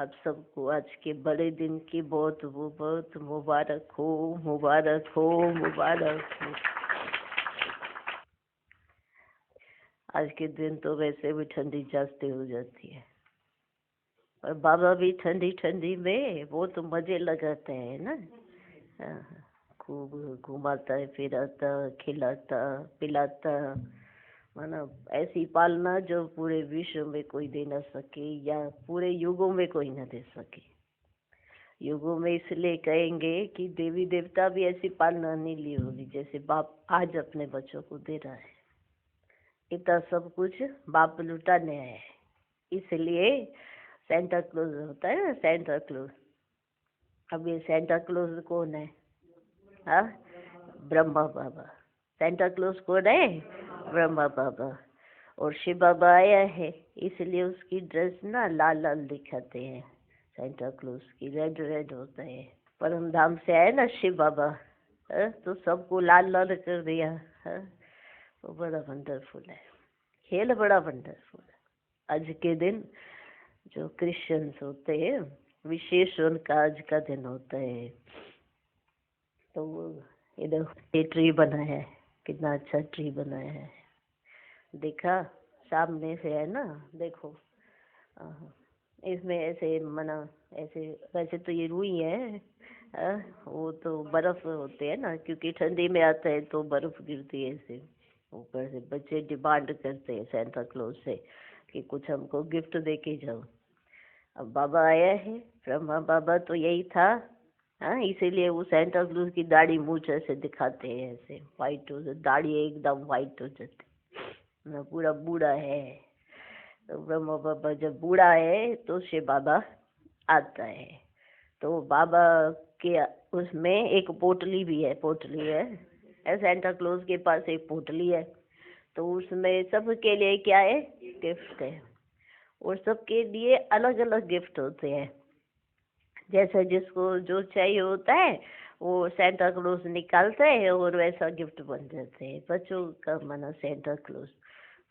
आप सबको आज के बड़े दिन की बहुत मुबारक हो, मुबारक हो, मुबारक हो। आज के दिन तो वैसे भी ठंडी जास्ती हो जाती है, और बाबा भी ठंडी ठंडी में वो तो मजे लगाते हैं ना। हाँ, खूब घुमाता है, फिराता, खिलाता, पिलाता, माना ऐसी पालना जो पूरे विश्व में कोई दे न सके, या पूरे युगों में कोई न दे सके। युगों में इसलिए कहेंगे कि देवी देवता भी ऐसी पालना नहीं ली होगी जैसे बाप आज अपने बच्चों को दे रहा है। इतना सब कुछ बाप लुटाने आया है, इसलिए सेंटा क्लॉज होता है ना, सेंटा क्लॉज। अब ये सेंटा क्लॉज कौन है? हाँ, ब्रह्मा बाबा। सेंटा क्लॉज कौन है? ब्रह्मा बाबा। और शिव बाबा आया है, इसलिए उसकी ड्रेस ना लाल लाल दिखाते हैं। सेंटा क्लॉज की रेड रेड होता है। परम धाम से आए ना शिव बाबा, तो सबको लाल लाल कर दिया। वो बड़ा वंडरफुल है, खेल बड़ा वंडरफुल है। आज के दिन जो क्रिश्चियंस होते हैं, विशेष उनका आज का दिन होता है। तो इधर ये ट्री बनाया है, कितना अच्छा ट्री बनाया है, देखा सामने से है ना, देखो। इसमें ऐसे मना ऐसे, वैसे तो ये रुई है, वो तो बर्फ होते है ना, क्योंकि ठंडी में आता है तो बर्फ गिरती है ऐसे ऊपर से। बच्चे डिमांड करते हैं सेंटा क्लॉज से कि कुछ हमको गिफ्ट दे के जाओ। अब बाबा आया है, ब्रह्मा बाबा तो यही था। हाँ, इसीलिए वो सेंटा क्लॉज की दाढ़ी मूंछ ऐसे दिखाते हैं, ऐसे व्हाइट हो जाती दाढ़ी, एकदम व्हाइट हो जाती ना, पूरा बूढ़ा है। तो ब्रह्मा बाबा जब बूढ़ा है तो शिव बाबा आता है। तो बाबा के उसमें एक पोटली भी है, पोटली है सेंटा क्लॉज के पास एक पोटली है। तो उसमें सबके लिए क्या है? गिफ्ट है। और सबके लिए अलग अलग गिफ्ट होते हैं, जैसे जिसको जो चाहिए होता है वो सेंटा क्लॉज निकालते हैं और वैसा गिफ्ट बन जाते हैं। बच्चों का मना सेंटा क्लॉज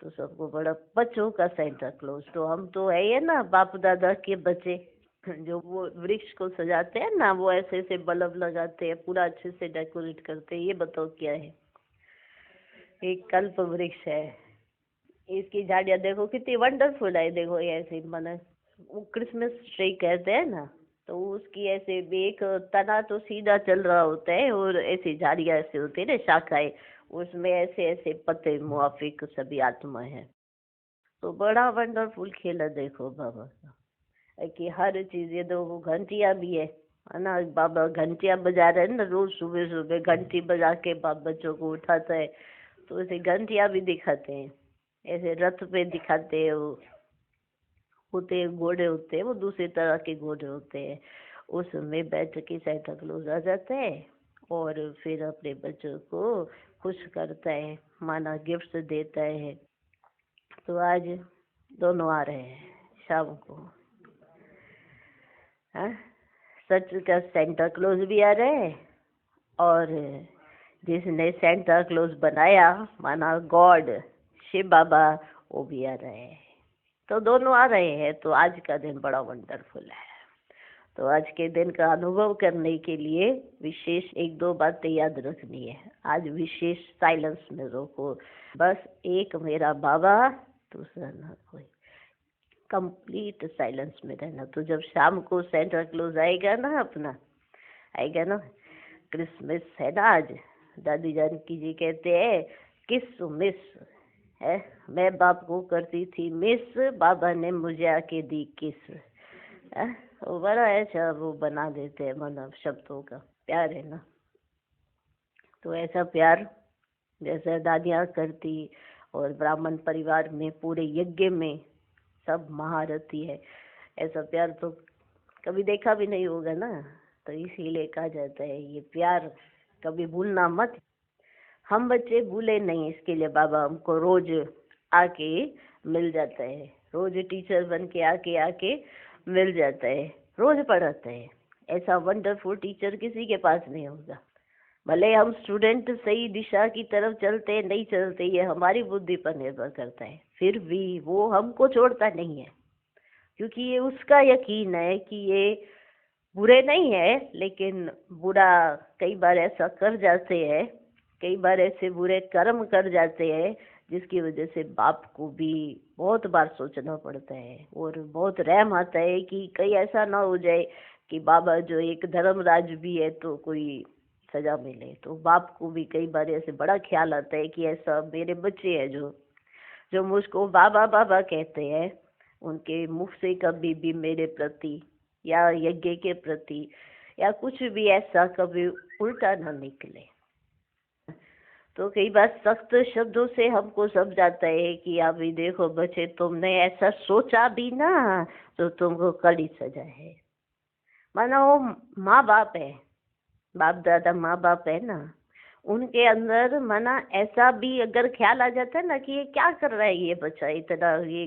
तो सबको बड़ा, बच्चों का सेंटा क्लॉज। तो हम तो है ये ना बाप दादा के बच्चे, जो वो वृक्ष को सजाते हैं ना, वो ऐसे ऐसे बल्ब लगाते हैं, पूरा अच्छे से डेकोरेट करते हैं। ये बताओ क्या है? एक कल्प वृक्ष है। इसकी झाड़ियाँ देखो कितनी वंडरफुल है, देखो ये ऐसे माना वो क्रिसमस ट्री कहते हैं ना, तो उसकी ऐसे एक तना तो सीधा चल रहा होता है और ऐसी झाड़ियाँ ऐसे होती है ना, शाखाएं, उसमें ऐसे ऐसे पत्ते मुआफिक सभी आत्मा है। तो बड़ा वंडरफुल खेला देखो बाबा का, कि हर चीज। ये देखो घंटियाँ भी है ना, बाबा घंटियाँ बजा रहे हैं ना, रोज सुबह सुबह घंटी बजा के बाप बच्चों को उठाता है। तो ऐसे घंटियाँ भी दिखाते हैं, ऐसे रथ पे दिखाते हैं। वो होते हैं घोड़े, होते हैं वो दूसरी तरह के घोड़े होते हैं, उसमें बैठ के सेंटा क्लॉज आ जाता है और फिर अपने बच्चों को खुश करता है, माना गिफ्ट देता है। तो आज दोनों आ रहे हैं शाम को। हाँ, सच का सेंटा क्लॉज भी आ रहे हैं, और जिसने सेंटा क्लॉज बनाया माना गॉड शिव बाबा, वो भी आ रहे हैं। तो दोनों आ रहे हैं, तो आज का दिन बड़ा वंडरफुल है। तो आज के दिन का अनुभव करने के लिए विशेष एक दो बातें याद रखनी है। आज विशेष साइलेंस में रोको, बस एक मेरा बाबा, दूसरा ना कोई, कंप्लीट साइलेंस में रहना। तो जब शाम को सेंटा क्लॉज आएगा ना, अपना आएगा ना, क्रिसमस है ना आज, दादी जानकी जी कहते हैं किस मिस है, मैं बाप को करती थी मिस, बाबा ने मुझे आके दी किस। वो बड़ा ऐसा वो बना देते हैं, मतलब शब्दों का प्यार है ना। तो ऐसा प्यार जैसे दादियाँ करती, और ब्राह्मण परिवार में पूरे यज्ञ में सब महारथी है, ऐसा प्यार तो कभी देखा भी नहीं होगा ना। तो इसीलिए कहा जाता है ये प्यार कभी भूलना मत। हम बच्चे भूले नहीं, इसके लिए बाबा हमको रोज आके मिल जाता है, रोज टीचर बन के आके आके मिल जाता है, रोज पढ़ाता है। ऐसा वंडरफुल टीचर किसी के पास नहीं होगा। भले हम स्टूडेंट सही दिशा की तरफ चलते नहीं चलते, ये हमारी बुद्धि पर निर्भर करता है, फिर भी वो हमको छोड़ता नहीं है। क्योंकि ये उसका यकीन है कि ये बुरे नहीं है, लेकिन बुरा कई बार ऐसा कर जाते हैं, कई बार ऐसे बुरे कर्म कर जाते हैं जिसकी वजह से बाप को भी बहुत बार सोचना पड़ता है और बहुत रहम आता है कि कहीं ऐसा ना हो जाए कि बाबा जो एक धर्मराज भी है तो कोई सजा मिले। तो बाप को भी कई बार ऐसे बड़ा ख्याल आता है कि ऐसा मेरे बच्चे हैं जो जो मुझको बाबा बाबा कहते हैं, उनके मुख से कभी भी मेरे प्रति या यज्ञ के प्रति या कुछ भी ऐसा कभी उल्टा ना निकले। तो कई बार सख्त शब्दों से हमको समझाता है कि अभी देखो बच्चे, तुमने ऐसा सोचा भी ना तो तुमको कड़ी सजा है। माना वो माँ बाप है, बाप दादा माँ बाप है ना, उनके अंदर माना ऐसा भी अगर ख्याल आ जाता है ना कि ये क्या कर रहा है ये बच्चा, इतना ये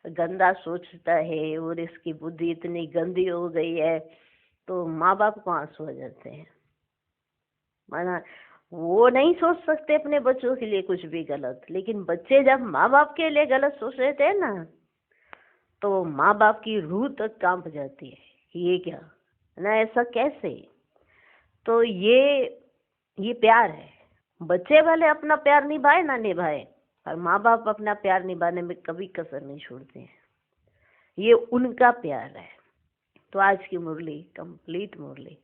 गंदा सोचता है और इसकी बुद्धि इतनी गंदी हो गई है, तो माँ बाप को आंसू आ जाते हैं। माना वो नहीं सोच सकते अपने बच्चों के लिए कुछ भी गलत, लेकिन बच्चे जब माँ बाप के लिए गलत सोच रहे थे ना, तो माँ बाप की रूह तक कांप जाती है। ये क्या ना, ऐसा कैसे? तो ये प्यार है। बच्चे वाले अपना प्यार निभाए ना निभाए, पर माँ बाप अपना प्यार निभाने में कभी कसर नहीं छोड़ते हैं। ये उनका प्यार है। तो आज की मुरली कंप्लीट मुरली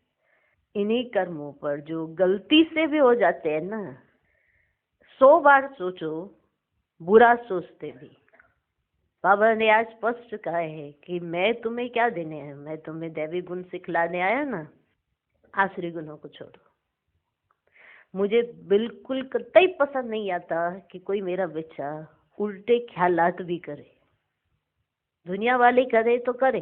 इन्हीं कर्मों पर जो गलती से भी हो जाते हैं ना, 100 बार सोचो बुरा सोचते भी। बाबा ने आज स्पष्ट कहा है कि मैं तुम्हें क्या देने आया, मैं तुम्हें दैवी गुण सिखलाने आया ना, आसुरी गुणों को छोड़ो। मुझे बिल्कुल कतई पसंद नहीं आता कि कोई मेरा बच्चा उल्टे ख्यालात भी करे। दुनिया वाले करे तो करे,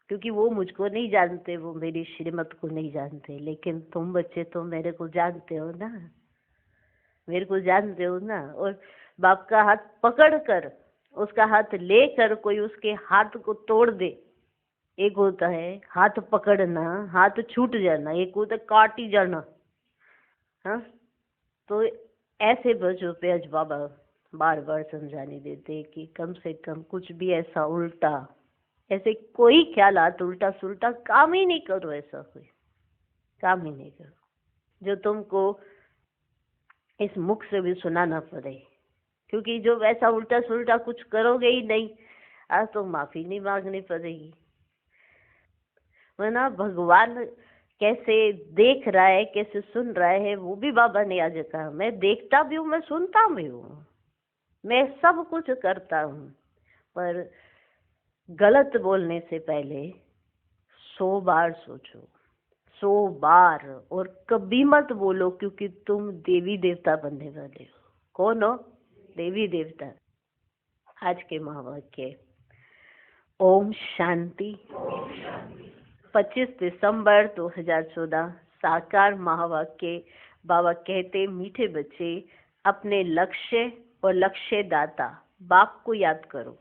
क्योंकि वो मुझको नहीं जानते, वो मेरी श्रीमत को नहीं जानते, लेकिन तुम बच्चे तो मेरे को जानते हो ना, मेरे को जानते हो ना। और बाप का हाथ पकड़ कर, उसका हाथ लेकर कोई उसके हाथ को तोड़ दे, एक होता है हाथ पकड़ना, हाथ छूट जाना, एक होता है काट ही जाना। हाँ, तो ऐसे बच्चों पे आज बाबा बार बार समझाने देते कि कम से कम कुछ भी ऐसा उल्टा, ऐसे कोई ख्यालात उल्टा सुल्टा काम ही नहीं करो, ऐसा कोई काम ही नहीं करो जो तुमको इस मुख से भी सुनाना पड़े। क्योंकि जो वैसा उल्टा सुल्टा कुछ करोगे ही नहीं, आज तो माफी नहीं मांगनी पड़ेगी। वरना भगवान कैसे देख रहा है, कैसे सुन रहा है, वो भी बाबा ने आज कहा। मैं देखता भी हूँ, मैं सुनता भी हूँ, मैं सब कुछ करता हूँ, पर गलत बोलने से पहले 100 बार सोचो, 100 बार। और कभी मत बोलो, क्योंकि तुम देवी देवता बनने वाले हो। कौन हो? देवी देवता। आज के महावाक्य, ओम शांति। 25 दिसंबर 2014 साकार महावाक्य। बाबा कहते, मीठे बच्चे, अपने लक्ष्य और लक्ष्य दाता बाप को याद करो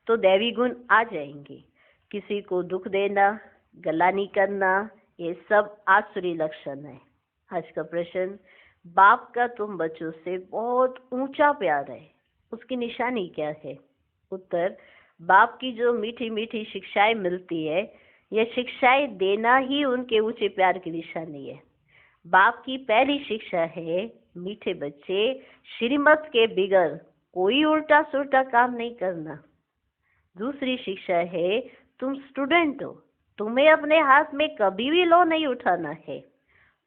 तो दैवी गुण आ जाएंगे। किसी को दुख देना, गला नहीं करना, ये सब आसुरी लक्षण है। आज का प्रश्न, बाप का तुम बच्चों से बहुत ऊंचा प्यार है, उसकी निशानी क्या है? उत्तर, बाप की जो मीठी मीठी शिक्षाएं मिलती है, यह शिक्षाएं देना ही उनके ऊंचे प्यार की निशानी है। बाप की पहली शिक्षा है, मीठे बच्चे, श्रीमत के बिगड़ कोई उल्टा सुल्टा काम नहीं करना। दूसरी शिक्षा है, तुम स्टूडेंट हो, तुम्हें अपने हाथ में कभी भी लो नहीं उठाना है।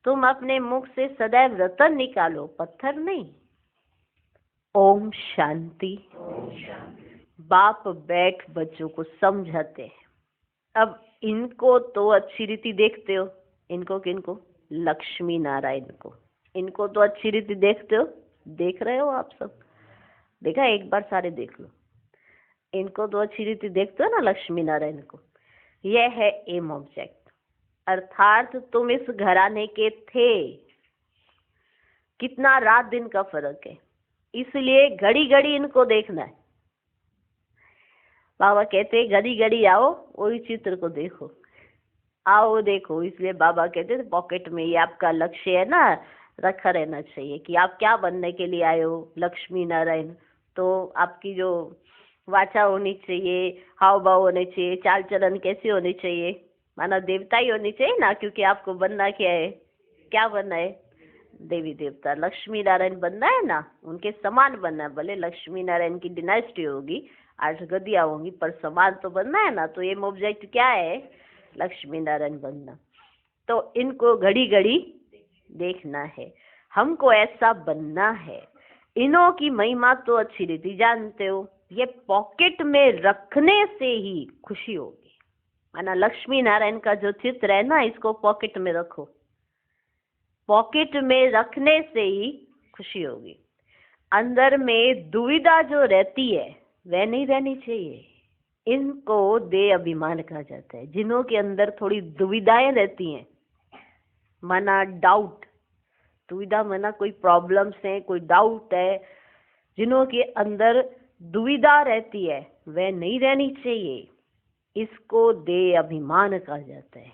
तुम अपने मुख से सदैव रतन निकालो, पत्थर नहीं। ओम शांति। बाप बैठ बच्चों को समझाते हैं। अब इनको तो अच्छी रीति देखते हो, इनको किनको? लक्ष्मी नारायण को। इनको तो अच्छी रीति देखते हो, देख रहे हो आप सब? देखा, एक बार सारे देख लो। इनको तो अच्छी रीति देखते हो ना, लक्ष्मी नारायण को। यह है एम ऑब्जेक्ट, अर्थात तुम इस घराने के थे। कितना रात दिन का फर्क है, इसलिए घड़ी घड़ी इनको देखना है। बाबा कहते घड़ी घड़ी आओ, वही चित्र को देखो, आओ देखो। इसलिए बाबा कहते थे पॉकेट में ये आपका लक्ष्य है ना, रखा रहना चाहिए कि आप क्या बनने के लिए आए हो, लक्ष्मी नारायण। तो आपकी जो वाचा होनी चाहिए, हाव भाव होने चाहिए, चाल चलन कैसी होनी चाहिए, माना देवता ही होनी चाहिए ना, क्योंकि आपको बनना क्या है, क्या बनना है, देवी देवता। लक्ष्मी नारायण बनना है ना, उनके समान बनना है। भले लक्ष्मी नारायण की डिनास्टी होगी, 8 गद्दियां होंगी, पर समान तो बनना है ना। तो ये ऑब्जेक्ट क्या है, लक्ष्मी नारायण बनना। तो इनको घड़ी घड़ी देखना है, हमको ऐसा बनना है। इनों की महिमा तो अच्छी रीति जानते हो, ये पॉकेट में रखने से ही खुशी होगी। माना लक्ष्मी नारायण का जो चित्र है ना, इसको पॉकेट में रखो, पॉकेट में रखने से ही खुशी होगी। अंदर में दुविधा जो रहती है वह नहीं रहनी चाहिए। इनको दे अभिमान कहा जाता है। जिन्हों के अंदर थोड़ी दुविधाएं रहती हैं, माना डाउट, दुविधा माना कोई प्रॉब्लम्स है, कोई डाउट है, जिन्हों के अंदर दुविधा रहती है वह नहीं रहनी चाहिए। इसको दे अभिमान कहा जाता है।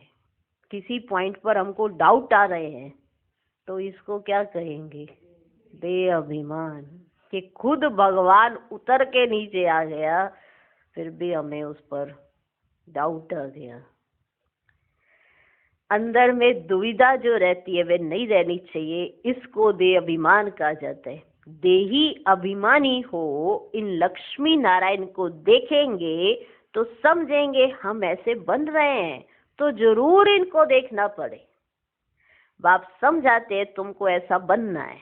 किसी पॉइंट पर हमको डाउट आ रहे हैं तो इसको क्या कहेंगे, दे अभिमान, कि खुद भगवान उतर के नीचे आ गया, फिर भी हमें उस पर डाउट आ गया। अंदर में दुविधा जो रहती है वह नहीं रहनी चाहिए, इसको दे अभिमान कहा जाता है। देही अभिमानी हो इन लक्ष्मी नारायण को देखेंगे तो समझेंगे हम ऐसे बन रहे हैं, तो जरूर इनको देखना पड़े। बाप समझाते हैं तुमको ऐसा बनना है।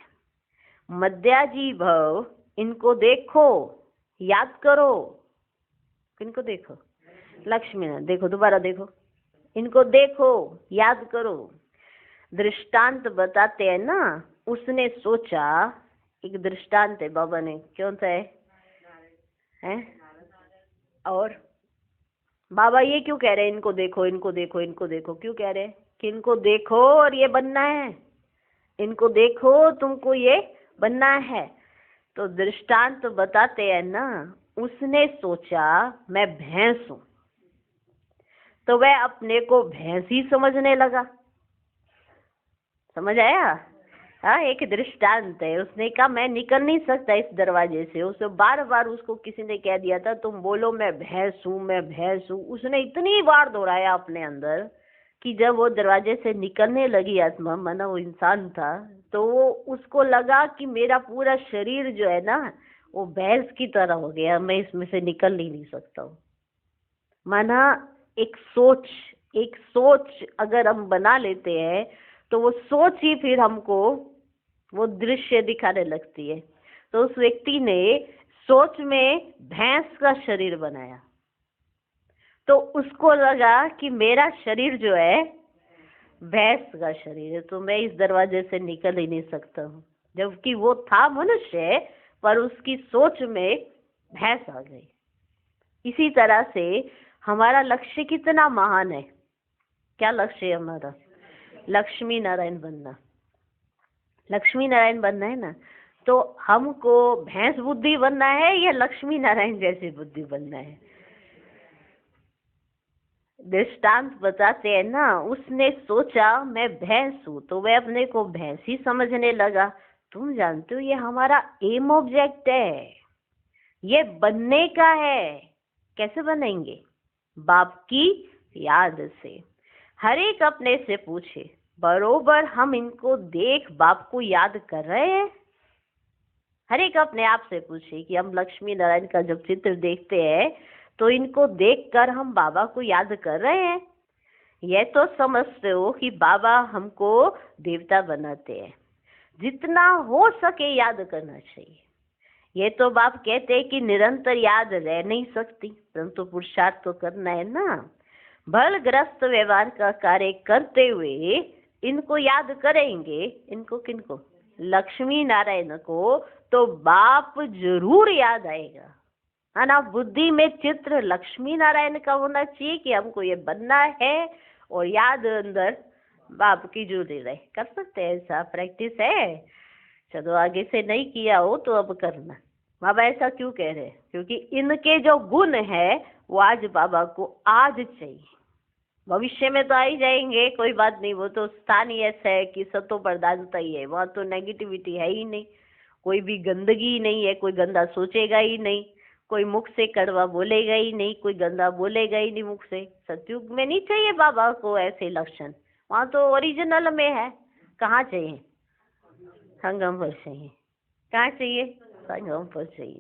मध्याजी भव, इनको देखो, याद करो। किनको देखो, लक्ष्मी नारायण देखो, दोबारा देखो, इनको देखो, याद करो। दृष्टांत बताते हैं ना, उसने सोचा, एक दृष्टांत है बाबा ने, क्यों सा है? और बाबा ये क्यों कह रहे हैं इनको देखो, इनको देखो, इनको देखो, क्यों कह रहे हैं कि इनको देखो और ये बनना है, इनको देखो तुमको ये बनना है। तो दृष्टांत तो बताते हैं ना, उसने सोचा मैं भैंस हूं, तो वह अपने को भैंस ही समझने लगा। समझ आया? हाँ, एक दृष्टांत है। उसने कहा मैं निकल नहीं सकता इस दरवाजे से। उसे बार बार उसको किसी ने कह दिया था तुम बोलो मैं भैंस हूँ, मैं भैंस हूँ। उसने इतनी बार दोहराया अपने अंदर कि जब वो दरवाजे से निकलने लगी आत्मा, माना वो इंसान था, तो वो उसको लगा कि मेरा पूरा शरीर जो है ना वो भैंस की तरह हो गया, मैं इसमें से निकल ही नहीं सकता हूँ। माना एक सोच अगर हम बना लेते हैं तो वो सोच ही फिर हमको वो दृश्य दिखाने लगती है। तो उस व्यक्ति ने सोच में भैंस का शरीर बनाया, तो उसको लगा कि मेरा शरीर जो है भैंस का शरीर है, तो मैं इस दरवाजे से निकल ही नहीं सकता हूँ। जबकि वो था मनुष्य, पर उसकी सोच में भैंस आ गई। इसी तरह से हमारा लक्ष्य कितना महान है। क्या लक्ष्य है हमारा? लक्ष्मी नारायण बनना। लक्ष्मी नारायण बनना है ना, तो हमको भैंस बुद्धि बनना है या लक्ष्मी नारायण जैसी बुद्धि बनना है? दृष्टांत बताते हैं ना, उसने सोचा मैं भैंस हूँ, तो वह अपने को भैंस ही समझने लगा। तुम जानते हो ये हमारा एम ऑब्जेक्ट है, ये बनने का है। कैसे बनेंगे? बाप की याद से। हर एक अपने से पूछे, बरोबर हम इनको देख बाप को याद कर रहे हैं? हर एक अपने आप से पूछे कि हम लक्ष्मी नारायण का जब चित्र देखते हैं तो इनको देखकर हम बाबा को याद कर रहे हैं? यह तो समझते हो कि बाबा हमको देवता बनाते हैं, जितना हो सके याद करना चाहिए। ये तो बाप कहते हैं कि निरंतर याद रह नहीं सकती, परंतु पुरुषार्थ तो करना है ना। भलग्रस्त व्यवहार का कार्य करते हुए इनको याद करेंगे। इनको किनको? लक्ष्मी नारायण को। तो बाप जरूर याद आएगा, है ना। बुद्धि में चित्र लक्ष्मी नारायण का होना चाहिए कि हमको ये बनना है, और याद अंदर बाप की जुड़ी रहे। कर सकते हैं ऐसा, प्रैक्टिस है। चलो आगे से नहीं किया हो तो अब करना। बाबा ऐसा क्यों कह रहे हैं? क्योंकि इनके जो गुण है वो आज बाबा को आज चाहिए। भविष्य में तो आ ही जाएंगे, कोई बात नहीं। वो तो स्थान ही ऐसा है कि सतो प्रधानता ही है, वहाँ तो नेगेटिविटी है ही नहीं, कोई भी गंदगी नहीं है, कोई गंदा सोचेगा ही नहीं, कोई मुख से कड़वा बोलेगा ही नहीं, कोई गंदा बोलेगा ही नहीं मुख से। सतयुग में नहीं चाहिए बाबा को ऐसे लक्षण, वहाँ तो ओरिजिनल में है। कहाँ चाहिए? संगम पर चाहिए। कहाँ चाहिए? संगम पर चाहिए।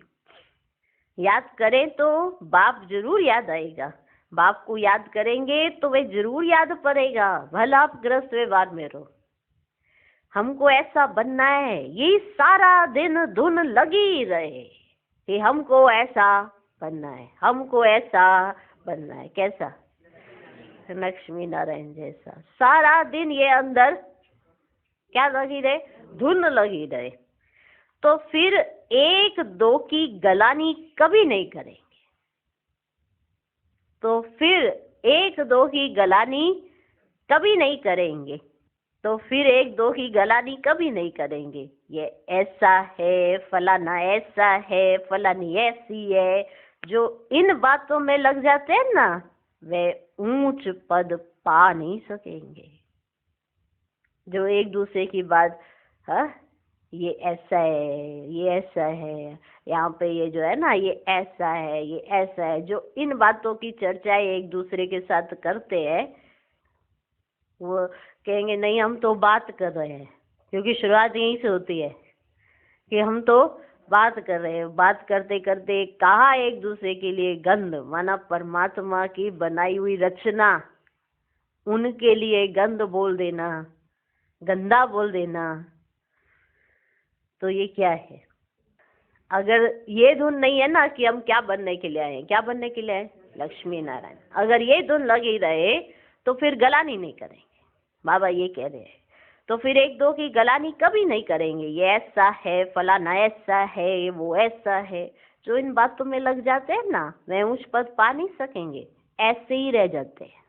याद करें तो बाप जरूर याद आएगा, बाप को याद करेंगे तो वे जरूर याद पड़ेगा, भला आप ग्रस्त व्यवहार में रहो। हमको ऐसा बनना है, यही सारा दिन धुन लगी रहे कि हमको ऐसा बनना है, हमको ऐसा बनना है। कैसा? लक्ष्मी नारायण जैसा। सारा दिन ये अंदर क्या लगी रहे? धुन लगी रहे। तो फिर एक दो की गलानी कभी नहीं करेंगे, तो फिर एक दो की गलानी कभी नहीं करेंगे, तो फिर एक दो की गलानी कभी नहीं करेंगे। ये ऐसा है, फलाना ऐसा है, फलानी ऐसी है, जो इन बातों में लग जाते हैं ना, वे ऊंच पद पा नहीं सकेंगे। जो एक दूसरे की बात, हाँ ये ऐसा है, ये ऐसा है, यहाँ पे ये जो है ना, ये ऐसा है, ये ऐसा है, जो इन बातों की चर्चा एक दूसरे के साथ करते हैं, वो कहेंगे नहीं हम तो बात कर रहे हैं। क्योंकि शुरुआत यहीं से होती है कि हम तो बात कर रहे हैं। बात करते करते कहा एक दूसरे के लिए गंध, माना परमात्मा की बनाई हुई रचना, उनके लिए गंध बोल देना, गंदा बोल देना, तो ये क्या है? अगर ये धुन नहीं है ना कि हम क्या बनने के लिए आए, क्या बनने के लिए आए? लक्ष्मी नारायण। अगर ये धुन लगी रहे तो फिर गलानी नहीं करेंगे, बाबा ये कह रहे हैं। तो फिर एक दो की गलानी कभी नहीं करेंगे। ये ऐसा है, फलाना ऐसा है, वो ऐसा है, जो इन बातों में लग जाते हैं ना, वे उच्च पद पा नहीं सकेंगे, ऐसे ही रह जाते हैं,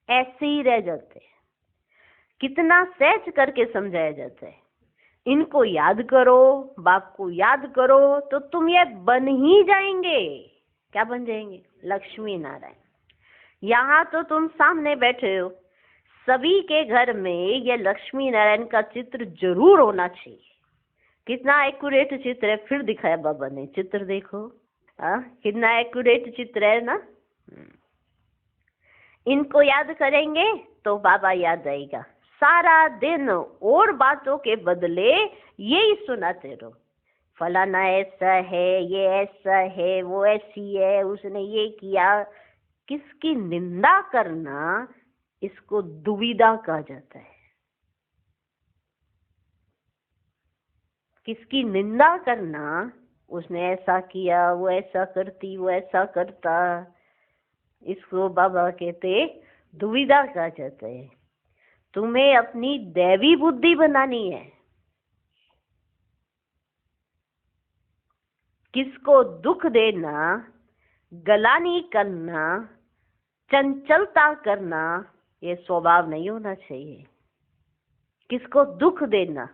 ऐसे ही रह जाते हैं। कितना सहज करके समझाया जाता है, इनको याद करो, बाप को याद करो, तो तुम ये बन ही जाएंगे। क्या बन जाएंगे? लक्ष्मी नारायण। यहाँ तो तुम सामने बैठे हो, सभी के घर में ये लक्ष्मी नारायण का चित्र जरूर होना चाहिए। कितना एक्यूरेट चित्र है, फिर दिखाया बाबा ने, चित्र देखो, कितना एक्यूरेट चित्र है ना। इनको याद करेंगे तो बाबा याद आएगा। सारा दिन और बातों के बदले यही सुनाते रहो, फलाना ऐसा है, ये ऐसा है, वो ऐसी है, उसने ये किया। किसकी निंदा करना, इसको दुविधा कहा जाता है। किसकी निंदा करना, उसने ऐसा किया, वो ऐसा करती, वो ऐसा करता, इसको बाबा कहते दुविधा कहा जाता है। तुम्हें अपनी दैवी बुद्धि बनानी है। किसको दुख देना, गलानी करना, चंचलता करना, ये स्वभाव नहीं होना चाहिए। किसको दुख देना,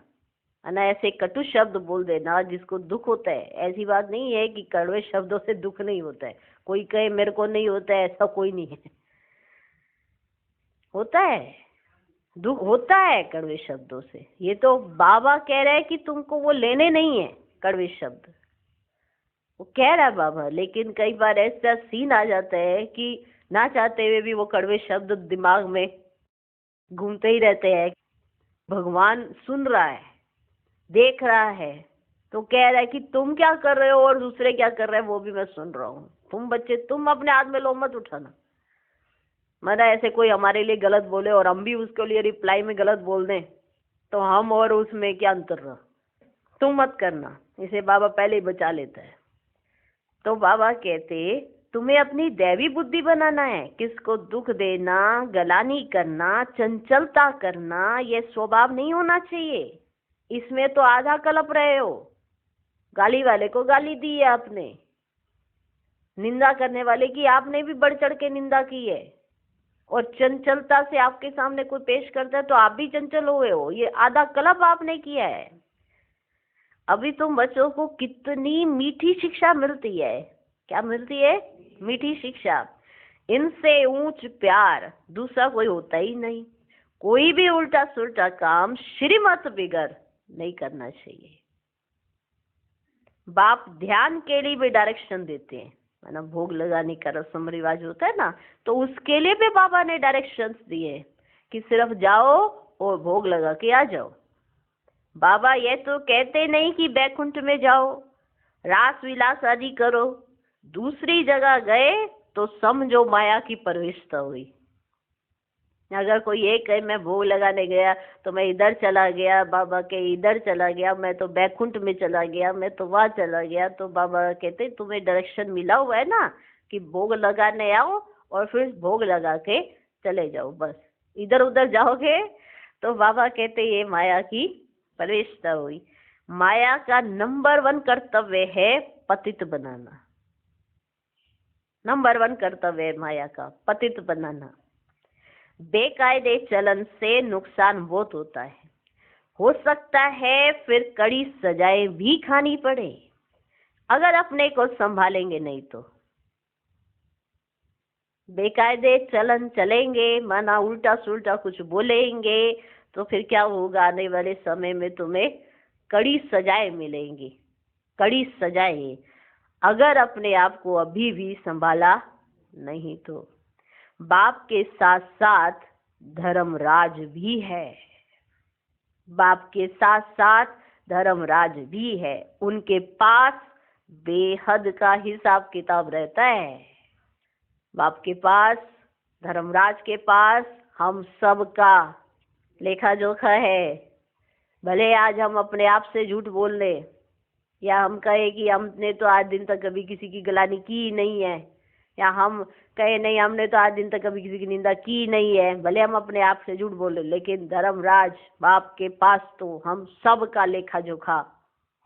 ना ऐसे कटु शब्द बोल देना जिसको दुख होता है। ऐसी बात नहीं है कि कड़वे शब्दों से दुख नहीं होता है। कोई कहे मेरे को नहीं होता है, ऐसा कोई नहीं है, होता है, दुख होता है कड़वे शब्दों से। ये तो बाबा कह रहे हैं कि तुमको वो लेने नहीं है कड़वे शब्द, वो कह रहा है बाबा। लेकिन कई बार ऐसा सीन आ जाता है कि ना चाहते हुए भी वो कड़वे शब्द दिमाग में घूमते ही रहते हैं। भगवान सुन रहा है, देख रहा है, तो कह रहा है कि तुम क्या कर रहे हो और दूसरे क्या कर रहे हैं वो भी मैं सुन रहा हूँ। तुम बच्चे, तुम अपने हाथ में लो मत उठाना। मतलब ऐसे कोई हमारे लिए गलत बोले और हम भी उसके लिए रिप्लाई में गलत बोल दें, तो हम और उसमें क्या अंतर रहा? तुम मत करना, इसे बाबा पहले ही बचा लेता है। तो बाबा कहते तुम्हें अपनी दैवी बुद्धि बनाना है। किसको दुख देना, गलानी करना, चंचलता करना, ये स्वभाव नहीं होना चाहिए। इसमें तो आधा कलप रहे हो। गाली वाले को गाली दी है आपने, निंदा करने वाले की आपने भी बढ़ चढ़ के निंदा की है, और चंचलता से आपके सामने कोई पेश करता है तो आप भी चंचल हुए हो। ये आधा कलप आपने किया है। अभी तुम बच्चों को कितनी मीठी शिक्षा मिलती है। क्या मिलती है? मीठी शिक्षा। इनसे ऊंच प्यार दूसरा कोई होता ही नहीं। कोई भी उल्टा सुल्टा काम श्रीमत बिगर नहीं करना चाहिए। बाप ध्यान के लिए भी डायरेक्शन देते हैं, है ना। भोग लगाने का रस्म रिवाज होता है ना, तो उसके लिए भी बाबा ने डायरेक्शंस दिए कि सिर्फ जाओ और भोग लगा के आ जाओ। बाबा ये तो कहते नहीं कि बैकुंठ में जाओ, रास विलास आदि करो। दूसरी जगह गए तो समझो माया की प्रवेशता हुई। अगर कोई ये कहे मैं भोग लगाने गया तो मैं इधर चला गया, बाबा के इधर चला गया, मैं तो बैकुंठ में चला गया, मैं तो वहां चला गया, तो बाबा कहते तुम्हें डायरेक्शन मिला हुआ है ना कि भोग लगाने आओ और फिर भोग लगा के चले जाओ। बस इधर उधर जाओगे तो बाबा कहते ये माया की प्रवेशता हुई। माया का नंबर 1 कर्तव्य है पतित बनाना। नंबर 1 कर्तव्य है माया का पतित बनाना। बेकायदे चलन से नुकसान बहुत होता है, हो सकता है फिर कड़ी सजाएं भी खानी पड़े अगर अपने को संभालेंगे नहीं तो। बेकायदे चलन चलेंगे, माना उल्टा सुल्टा कुछ बोलेंगे तो फिर क्या होगा, आने वाले समय में तुम्हें कड़ी सजाएं मिलेंगी, कड़ी सजाएं, अगर अपने आप को अभी भी संभाला नहीं तो। बाप के साथ साथ धर्मराज भी है, बाप के साथ साथ धर्मराज भी है, उनके पास बेहद का हिसाब किताब रहता है। बाप के पास, धर्मराज के पास हम सब का लेखा जोखा है। भले आज हम अपने आप से झूठ बोल ले या हम कहे कि हमने तो आज दिन तक कभी किसी की गलानी की ही नहीं है, या हम कहे नहीं हमने तो आज दिन तक कभी किसी की निंदा की नहीं है, भले हम अपने आप से झूठ बोले, लेकिन धर्मराज बाप के पास तो हम सब का लेखा जोखा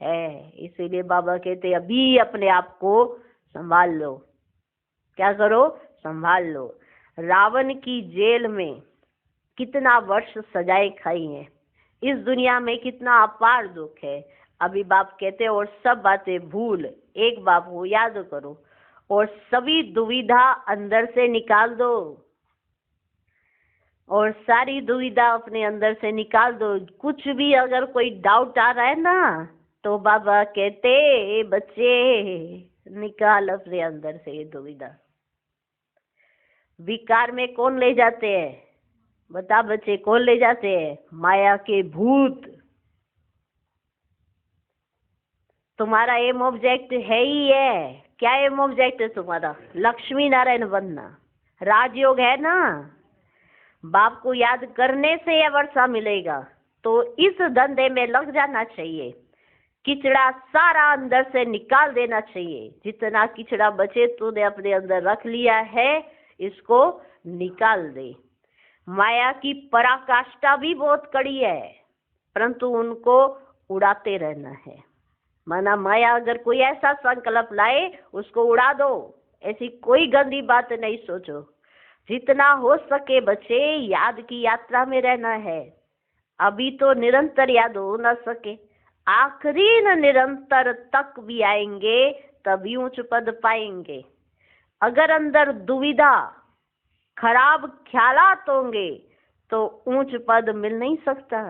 है। इसीलिए बाबा कहते अभी अपने आप को संभाल लो। क्या करो? संभाल लो। रावण की जेल में कितना वर्ष सजाएं खाई हैं, इस दुनिया में कितना अपार दुख है। अभी बाप कहते और सब बातें भूल एक बाप को याद करो और सभी दुविधा अंदर से निकाल दो, और सारी दुविधा अपने अंदर से निकाल दो। कुछ भी अगर कोई डाउट आ रहा है ना तो बाबा कहते बच्चे निकाल अपने अंदर से ये दुविधा। विकार में कौन ले जाते हैं? बता बच्चे, कौन ले जाते हैं? माया के भूत। तुम्हारा एम ऑब्जेक्ट है ही है। क्या एम ऑब्जेक्ट है तुम्हारा? लक्ष्मी नारायण बनना। राजयोग है ना, बाप को याद करने से यह वर्षा मिलेगा, तो इस धंधे में लग जाना चाहिए। किचड़ा सारा अंदर से निकाल देना चाहिए। जितना किचड़ा बचे तूने अपने अंदर रख लिया है, इसको निकाल दे। माया की पराकाष्ठा भी बहुत कड़ी है, परंतु उनको उड़ाते रहना है। माना माया अगर कोई ऐसा संकल्प लाए उसको उड़ा दो, ऐसी कोई गंदी बात नहीं सोचो। जितना हो सके बच्चे याद की यात्रा में रहना है। अभी तो निरंतर याद हो न सके, आखिरी न निरंतर तक भी आएंगे तभी उच्च पद पाएंगे। अगर अंदर दुविधा खराब ख्यालात होंगे तो ऊंच पद मिल नहीं सकता।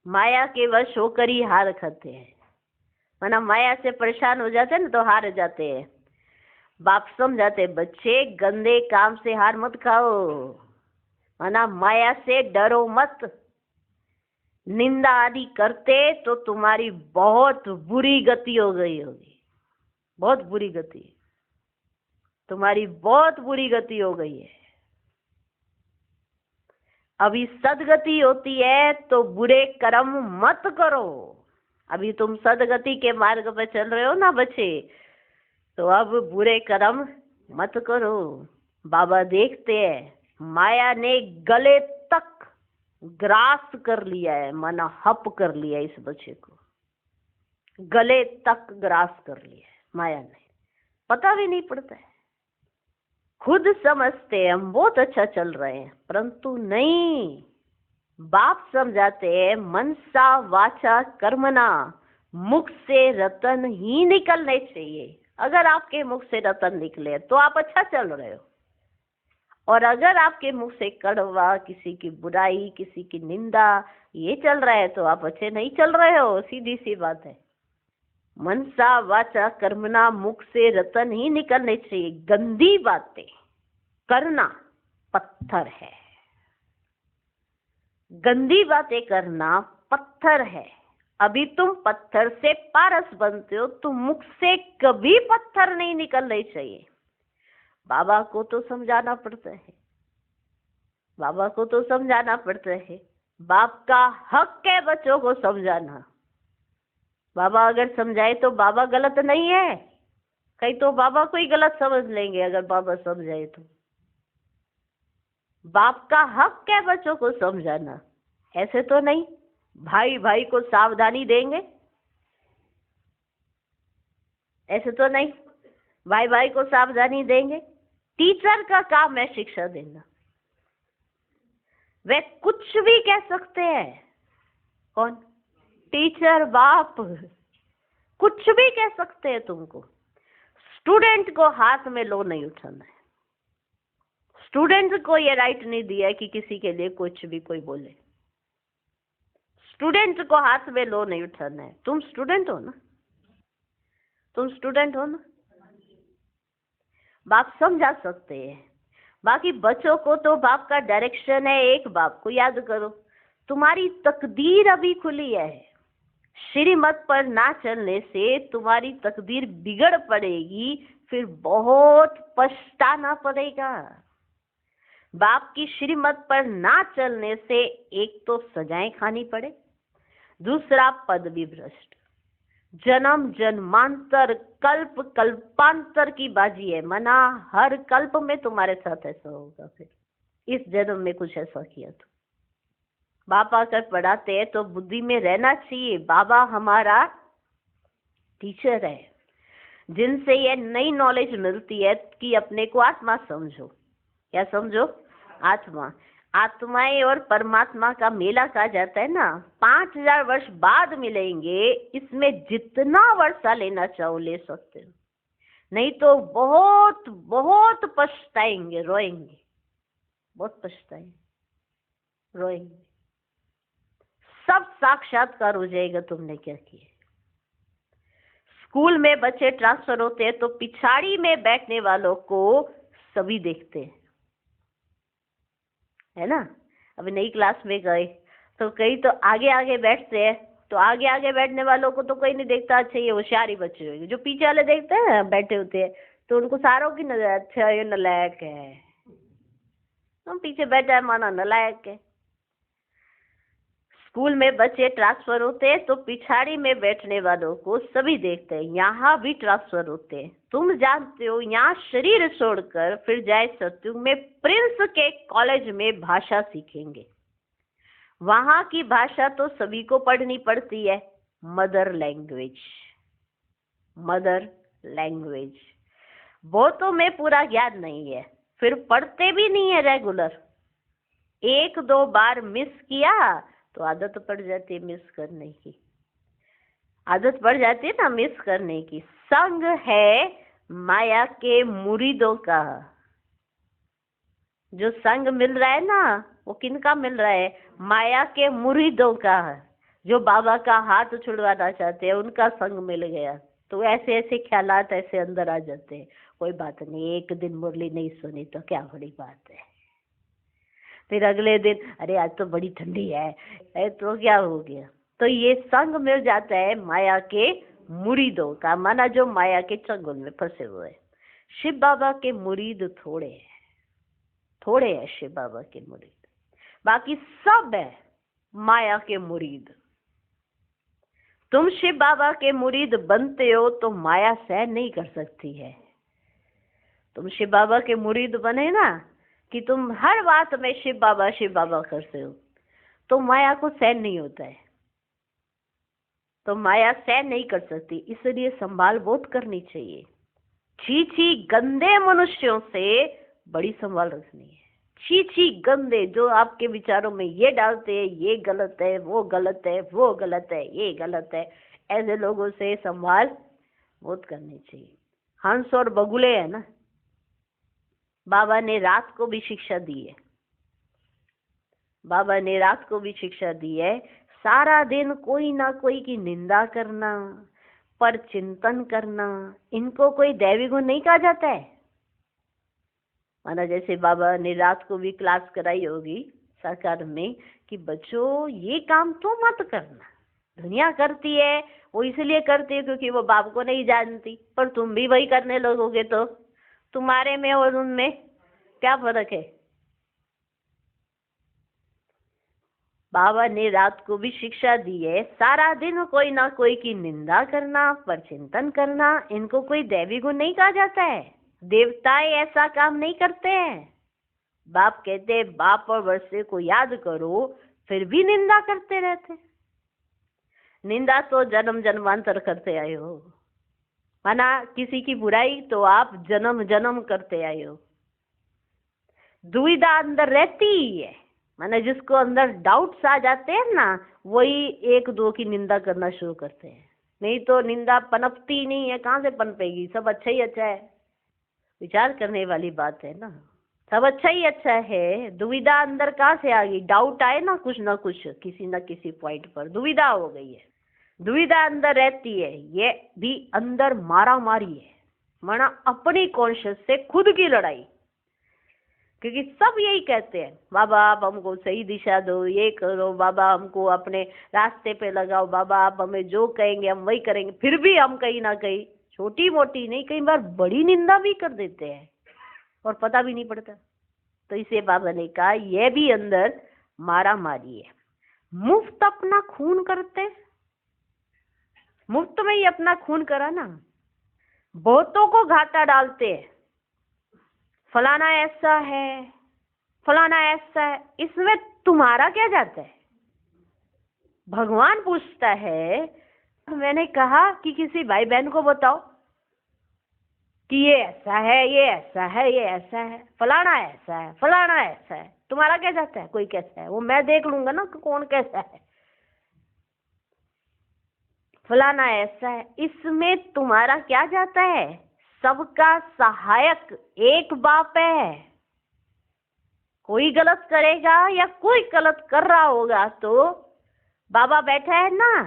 माया के वश होकर ही हार खाते हैं, माना माया से परेशान हो जाते हैं ना तो हार जाते हैं। बाप समझाते बच्चे गंदे काम से हार मत खाओ, माना माया से डरो मत। निंदा आदि करते तो तुम्हारी बहुत बुरी गति हो गई होगी, बहुत बुरी गति, तुम्हारी बहुत बुरी गति हो गई है। अभी सदगति होती है तो बुरे कर्म मत करो। अभी तुम सदगति के मार्ग पर चल रहे हो ना बच्चे, तो अब बुरे कर्म मत करो। बाबा देखते हैं माया ने गले तक ग्रास कर लिया है, माना हप कर लिया इस बच्चे को, गले तक ग्रास कर लिया है माया ने, पता भी नहीं पड़ता है। खुद समझते हैं हम बहुत अच्छा चल रहे हैं, परंतु नहीं, बाप समझाते हैं मनसा वाचा कर्मणा, मुख से रतन ही निकलने चाहिए। अगर आपके मुख से रतन निकले तो आप अच्छा चल रहे हो, और अगर आपके मुख से कड़वा, किसी की बुराई, किसी की निंदा ये चल रहा है तो आप अच्छे नहीं चल रहे हो। सीधी सी बात है। मनसा वाचा कर्मणा, मुख से रतन ही निकलने चाहिए। गंदी बातें करना पत्थर है, गंदी बातें करना पत्थर है। अभी तुम पत्थर से पारस बनते हो, तो मुख से कभी पत्थर नहीं निकलने चाहिए। बाबा को तो समझाना पड़ता है, बाबा को तो समझाना पड़ता है। बाप का हक है बच्चों को समझाना। बाबा अगर समझाए तो बाबा गलत नहीं है, कहीं तो बाबा को ही गलत समझ लेंगे अगर बाबा समझाए तो। बाप का हक है बच्चों को समझाना। ऐसे तो नहीं भाई भाई को सावधानी देंगे, ऐसे तो नहीं भाई भाई को सावधानी देंगे। टीचर का काम है शिक्षा देना, वे कुछ भी कह सकते हैं। कौन? टीचर, बाप, कुछ भी कह सकते हैं तुमको। स्टूडेंट को हाथ में लो नहीं उठाना है। स्टूडेंट को ये राइट नहीं दिया है कि किसी के लिए कुछ भी कोई बोले। स्टूडेंट को हाथ में लो नहीं उठाना है। तुम स्टूडेंट हो ना, तुम स्टूडेंट हो ना, बाप समझा सकते हैं। बाकी बच्चों को तो बाप का डायरेक्शन है एक। बाप को याद करो, तुम्हारी तकदीर अभी खुली है। श्रीमत पर ना चलने से तुम्हारी तकदीर बिगड़ पड़ेगी, फिर बहुत पछताना पड़ेगा। बाप की श्रीमत पर ना चलने से एक तो सजाएं खानी पड़े, दूसरा पदवी भ्रष्ट, जन्म जन्मांतर कल्प कल्पांतर की बाजी है। मना हर कल्प में तुम्हारे साथ ऐसा होगा। फिर इस जन्म में कुछ ऐसा किया तो बाप आकर पढ़ाते हैं तो बुद्धि में रहना चाहिए। बाबा हमारा टीचर है, जिनसे ये नई नॉलेज मिलती है कि अपने को आत्मा समझो। क्या समझो? आत्मा। आत्माएं और परमात्मा का मेला कहा जाता है ना, 5000 वर्ष बाद मिलेंगे। इसमें जितना वर्षा लेना चाहो ले सकते हो, नहीं तो बहुत बहुत पछताएंगे, रोएंगे, बहुत पछताएंगे, रोएंगे। सब साक्षात्कार हो जाएगा तुमने क्या किया। स्कूल में बच्चे ट्रांसफर होते हैं तो पिछाड़ी में बैठने वालों को सभी देखते हैं, है ना। अभी नई क्लास में गए तो कई तो आगे आगे बैठते हैं, तो आगे आगे बैठने वालों को तो कोई नहीं देखता। अच्छा ये होशियारी बच्चे होंगे। जो पीछे वाले देखते हैं बैठे होते हैं तो उनको सारों की नजर, अच्छा ये नालायक है, हम पीछे बैठा है माना नालायक है। स्कूल में बच्चे ट्रांसफर होते हैं तो पिछाड़ी में बैठने वालों को सभी देखते हैं। यहाँ भी ट्रांसफर होते हैं, तुम जानते हो। यहाँ शरीर छोड़कर फिर जाए सत्युग में प्रिंस के कॉलेज में भाषा सीखेंगे। वहां की भाषा तो सभी को पढ़नी पड़ती है, मदर लैंग्वेज। मदर लैंग्वेज बहुतों में पूरा ज्ञान नहीं है, फिर पढ़ते भी नहीं है रेगुलर। एक दो बार मिस किया तो आदत पड़ जाती है मिस करने की, आदत पड़ जाती है ना मिस करने की। संग है माया के मुरीदों का। जो संग मिल रहा है ना वो किनका मिल रहा है? माया के मुरीदों का। जो बाबा का हाथ छुड़वाना चाहते हैं उनका संग मिल गया तो ऐसे ऐसे ख्यालात ऐसे अंदर आ जाते हैं। कोई बात नहीं, एक दिन मुरली नहीं सुनी तो क्या बड़ी बात है। फिर अगले दिन अरे आज तो बड़ी ठंडी है तो क्या हो गया। तो ये संग मिल जाता है माया के मुरीदों का, माना जो माया के चंगुल में फंसे हुए। शिव बाबा के मुरीद थोड़े हैं, थोड़े हैं शिव बाबा के मुरीद, बाकी सब है माया के मुरीद। तुम शिव बाबा के मुरीद बनते हो तो माया सहन नहीं कर सकती है। तुम शिव बाबा के मुरीद बने ना कि तुम हर बात में शिव बाबा करते हो तो माया को सहन नहीं होता है, तो माया सहन नहीं कर सकती। इसलिए संभाल बहुत करनी चाहिए। छी छी गंदे मनुष्यों से बड़ी संभाल रखनी है। छी छी गंदे जो आपके विचारों में ये डालते हैं ये गलत है, वो गलत है, वो गलत है, ये गलत है, ऐसे लोगों से संभाल बहुत करनी चाहिए। हंस और बगुले है ना, बाबा ने रात को भी शिक्षा दी है, बाबा ने रात को भी शिक्षा दी है। सारा दिन कोई ना कोई की निंदा करना, पर चिंतन करना, इनको कोई दैवी गुण नहीं कहा जाता है। माना जैसे बाबा ने रात को भी क्लास कराई होगी साकार में कि बच्चों ये काम तो मत करना, दुनिया करती है वो इसलिए करती है क्योंकि वो बाप को नहीं जानती, पर तुम भी वही करने लगोगे तो तुम्हारे में और उनमें क्या फर्क है। बाबा ने रात को भी शिक्षा दी है, सारा दिन कोई ना कोई की निंदा करना, पर चिंतन करना, इनको कोई दैवी गुण नहीं कहा जाता है। देवताएं ऐसा काम नहीं करते हैं। बाप कहते बाप और वर्षे को याद करो, फिर भी निंदा करते रहते। निंदा तो जन्म जन्मांतर करते आए हो, माना किसी की बुराई तो आप जन्म जन्म करते आए हो। दुविधा अंदर रहती ही है, माना जिसको अंदर डाउट्स आ जाते हैं ना, वही एक दो की निंदा करना शुरू करते हैं, नहीं तो निंदा पनपती नहीं है, कहाँ से पनपेगी। सब अच्छा ही अच्छा है, विचार करने वाली बात है ना, सब अच्छा ही अच्छा है। दुविधा अंदर कहाँ से आ गई, डाउट आए ना कुछ किसी न किसी पॉइंट पर दुविधा हो गई है, दुविधा अंदर रहती है। ये भी अंदर मारा मारी है, माना अपनी कॉन्शियस से खुद की लड़ाई, क्योंकि सब यही कहते हैं बाबा आप हमको सही दिशा दो, ये करो बाबा, हमको अपने रास्ते पे लगाओ बाबा, आप हमें जो कहेंगे हम वही करेंगे। फिर भी हम कहीं ना कहीं छोटी मोटी नहीं, कई बार बड़ी निंदा भी कर देते हैं और पता भी नहीं पड़ता। तो इसे बाबा ने कहा यह भी अंदर मारा मारी है। मुफ्त अपना खून करते, मुफ्त में ही अपना खून करा ना, बहुतों को घाटा डालते हैं, फलाना ऐसा है फलाना ऐसा है, इसमें तुम्हारा क्या जाता है। भगवान पूछता है, मैंने कहा कि किसी भाई बहन को बताओ कि ये ऐसा है ये ऐसा है ये ऐसा है, फलाना ऐसा है फलाना ऐसा है, तुम्हारा क्या जाता है कोई कैसा है, वो मैं देख लूंगा ना कि कौन कैसा है। फलाना ऐसा है, इसमें तुम्हारा क्या जाता है। सबका सहायक एक बाप है। कोई गलत करेगा या कोई गलत कर रहा होगा तो बाबा बैठा है ना,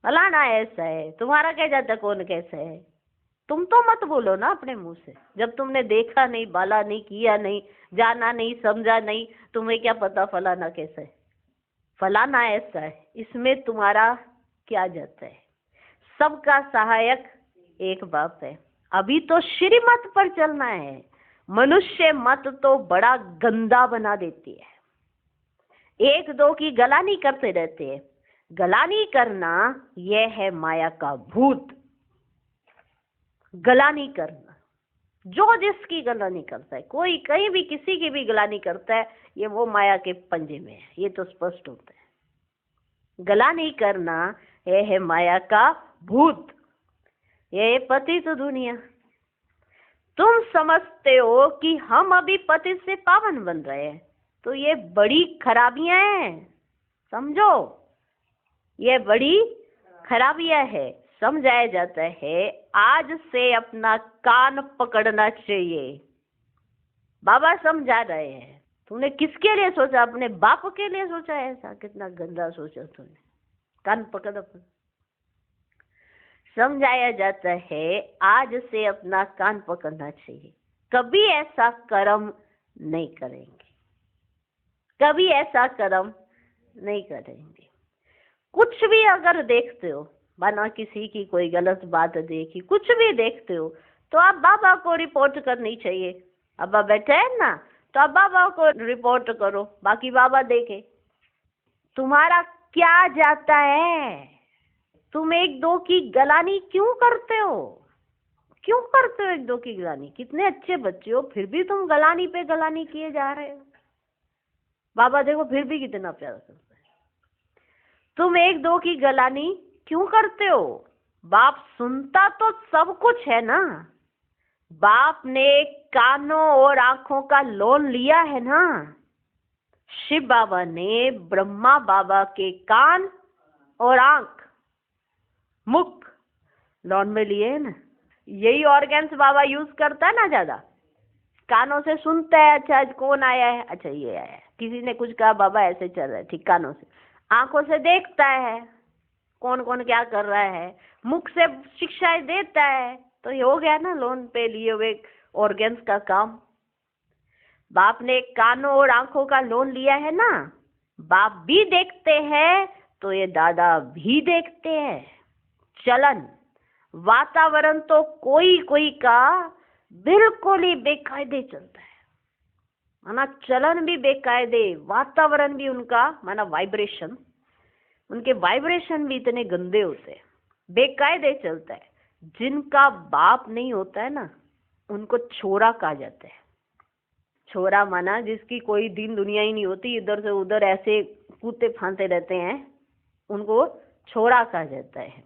फलाना ऐसा है, तुम्हारा क्या जाता कौन कैसा है। तुम तो मत बोलो ना अपने मुंह से, जब तुमने देखा नहीं, बाला नहीं, किया नहीं, जाना नहीं, समझा नहीं, तुम्हें क्या पता फलाना कैसा है। फलाना ऐसा है, इसमें तुम्हारा क्या जाता है। सबका सहायक एक बाप है। अभी तो श्रीमत पर चलना है, मनुष्य मत तो बड़ा गंदा बना देती है। एक दो की गलानी करते रहते हैं। गलानी करना यह है माया का भूत। गलानी करना, जो जिसकी गलानी करता है, कोई कहीं भी किसी की भी गलानी करता है, ये वो माया के पंजे में है, ये तो स्पष्ट होता है। गलानी करना यह है माया का भूत, ये पतित दुनिया। तुम समझते हो कि हम अभी पतित से पावन बन रहे हैं, तो ये बड़ी खराबियां हैं, समझो ये बड़ी खराबियां है। समझाया जाता है आज से अपना कान पकड़ना चाहिए। बाबा समझा रहे हैं, तूने किसके लिए सोचा, अपने बाप के लिए सोचा है ऐसा, कितना गंदा सोचा तूने, कान पकड़ अपना। समझाया जाता है आज से अपना कान पकड़ना चाहिए, कभी ऐसा कर्म नहीं करेंगे, कभी ऐसा कर्म नहीं करेंगे। कुछ भी अगर देखते हो, माना किसी की कोई गलत बात देखी, कुछ भी देखते हो, तो आप बाबा को रिपोर्ट करनी चाहिए। बाबा बैठे हैं ना, तो आप बाबा को रिपोर्ट करो, बाकी बाबा देखे। तुम्हारा क्या जाता है। तुम एक दो की गलानी क्यों करते हो, क्यों करते हो एक दो की गलानी। कितने अच्छे बच्चे हो, फिर भी तुम गलानी पे गलानी किए जा रहे हो। बाबा देखो फिर भी कितना प्यार करता है। तुम एक दो की गलानी क्यों करते हो। बाप सुनता तो सब कुछ है ना, बाप ने कानों और आंखों का लोन लिया है ना। शिव बाबा ने ब्रह्मा बाबा के कान और आंख मुख लोन में लिए है ना। यही ऑर्गन्स बाबा यूज करता है ना ज्यादा। कानों से सुनता है, अच्छा आज कौन आया है, अच्छा ये आया है, किसी ने कुछ कहा बाबा ऐसे चल रहा है, ठीक, कानों से। आंखों से देखता है, कौन कौन क्या कर रहा है, मुख से शिक्षाएं देता है, तो ये हो गया ना लोन पे लिए हुए ऑर्गन्स का काम। बाप ने कानों और आंखों का लोन लिया है ना, बाप भी देखते हैं तो ये दादा भी देखते हैं। चलन वातावरण तो कोई कोई का बिल्कुल ही बेकायदे चलता है, माना चलन भी बेकायदे, वातावरण भी उनका माना वाइब्रेशन, उनके वाइब्रेशन भी इतने गंदे होते हैं, बेकायदे चलता है। जिनका बाप नहीं होता है ना, उनको छोरा कहा जाता है। छोरा माना जिसकी कोई दिन दुनिया ही नहीं होती, इधर से उधर ऐसे कूदते फांते रहते हैं, उनको छोरा कहा जाता है।